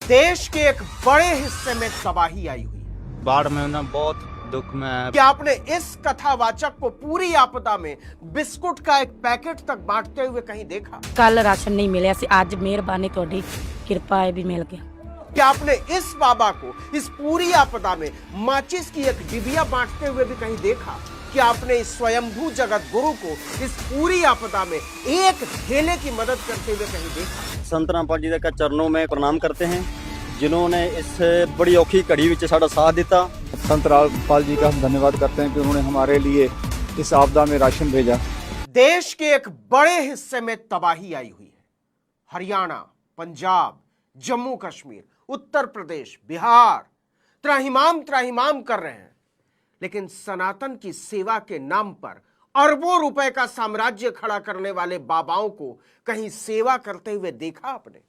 देश के एक बड़े हिस्से में तबाही आई हुई है। बाढ़ में ना बहुत दुख में है। क्या आपने इस कथावाचक को पूरी आपदा में बिस्कुट का एक पैकेट तक बांटते हुए कहीं देखा? कल राशन नहीं मिले, आज मेहरबानी थोड़ी कृपा है भी मिल गया। क्या आपने इस बाबा को इस पूरी आपदा में माचिस की एक डिबिया बांटते हुए भी कहीं देखा? क्या आपने इस स्वयंभू जगत गुरु को इस पूरी आपदा में एक थैले की मदद करते हुए कहीं देखा? संत रामपाल जी का चरणों में प्रणाम करते हैं, जिन्होंने इस बड़ी औखी घड़ी में साड़ा साथ दिता। संत रामपाल जी का हम धन्यवाद करते हैं कि उन्होंने हमारे लिए इस आपदा में राशन भेजा। देश के एक बड़े हिस्से में तबाही आई हुई है। हरियाणा, पंजाब, जम्मू कश्मीर, उत्तर प्रदेश, बिहार त्राहिमाम कर रहे हैं, लेकिन सनातन की सेवा के नाम पर अरबों रुपए का साम्राज्य खड़ा करने वाले बाबाओं को कहीं सेवा करते हुए देखा आपने?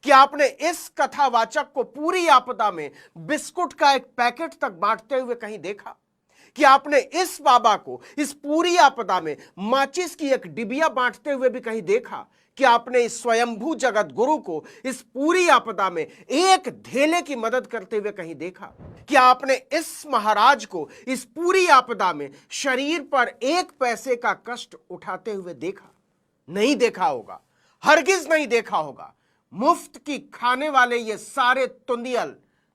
क्या आपने इस कथावाचक को पूरी आपदा में बिस्कुट का एक पैकेट तक बांटते हुए कहीं देखा? कि आपने इस बाबा को इस पूरी आपदा में माचिस की एक डिबिया बांटते हुए भी कहीं देखा? कि आपने इस स्वयंभू जगत गुरु को इस पूरी आपदा में एक धेले की मदद करते हुए कहीं देखा? कि आपने इस महाराज को इस पूरी आपदा में शरीर पर एक पैसे का कष्ट उठाते हुए देखा? नहीं देखा होगा, हरगिज नहीं देखा होगा। मुफ्त की खाने वाले ये सारे तुंदियल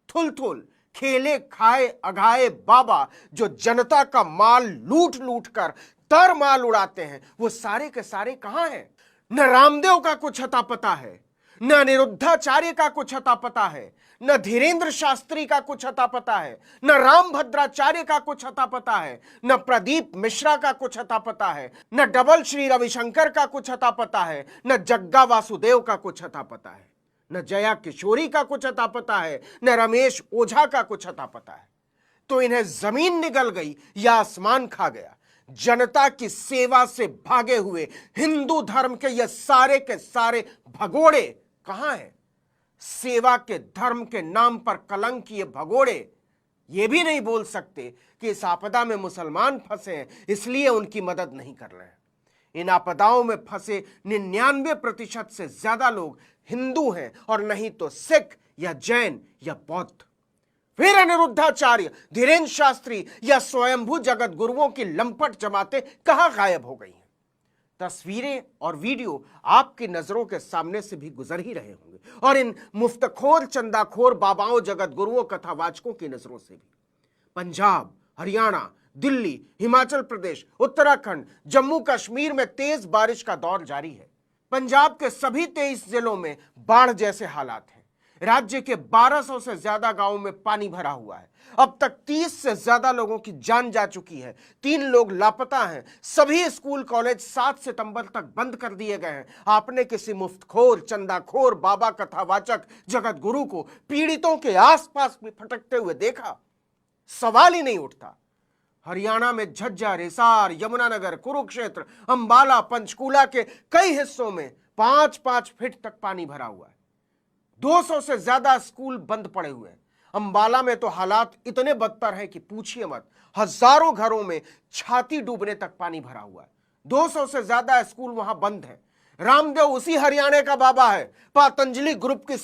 थुल खेले खाए अघाए बाबा जो जनता का माल लूट लूट कर तर माल उड़ाते हैं, वो सारे के सारे कहां हैं? न रामदेव का कुछ अता पता है, न अनिरुद्धाचार्य का कुछ अता पता है, न धीरेन्द्र शास्त्री का कुछ अता पता है, न राम भद्राचार्य का कुछ अता पता है, न प्रदीप मिश्रा का कुछ अता पता है, न डबल श्री रविशंकर का कुछ अता पता है, न जग्गा वासुदेव का कुछ अता पता है, न जया किशोरी का कुछ अता पता है, न रमेश ओझा का कुछ अता पता है। तो इन्हें जमीन निगल गई या आसमान खा गया। जनता की सेवा से भागे हुए हिंदू धर्म के ये सारे के सारे भगोड़े कहां हैं? सेवा के धर्म के नाम पर कलंक ये भगोड़े ये भी नहीं बोल सकते कि इस आपदा में मुसलमान फंसे हैं इसलिए उनकी मदद नहीं कर रहे हैं। इन आपदाओं में फंसे 99% से ज्यादा लोग हिंदू हैं और नहीं तो सिख या जैन या बौद्ध। फिर अनिरुद्धाचार्य, धीरेन्द्र शास्त्री या स्वयंभू जगत गुरुओं की लंपट जमातें कहां गायब हो गई हैं? तस्वीरें और वीडियो आपकी नजरों के सामने से भी गुजर ही रहे होंगे और इन मुफ्तखोर चंदाखोर बाबाओं जगत गुरुओं कथावाचकों की नजरों से भी। पंजाब, हरियाणा, दिल्ली, हिमाचल प्रदेश, उत्तराखंड, जम्मू कश्मीर में तेज बारिश का दौर जारी है। पंजाब के सभी 23 जिलों में बाढ़ जैसे हालात हैं। राज्य के 1200 से ज्यादा गांवों में पानी भरा हुआ है। अब तक 30 से ज्यादा लोगों की जान जा चुकी है। 3 लोग लापता हैं। सभी स्कूल कॉलेज 7 सितंबर तक बंद कर दिए गए हैं। आपने किसी मुफ्तखोर चंदाखोर बाबा कथावाचक जगत गुरु को पीड़ितों के आसपास भी फटकते हुए देखा? सवाल ही नहीं उठता। हरियाणा में झज्जर, हिसार, यमुनानगर, कुरुक्षेत्र, अंबाला, पंचकूला के कई हिस्सों में 5-5 फीट तक पानी भरा हुआ है। 200 से ज्यादा स्कूल बंद पड़े हुए हैं। अंबाला में तो हालात इतने बदतर हैं कि पूछिए मत। हजारों घरों में छाती डूबने तक पानी भरा हुआ है। 200 से ज्यादा स्कूल वहां बंद हैं। रामदेव उसी हरियाणा का बाबा है। पतंजलि ग्रुप की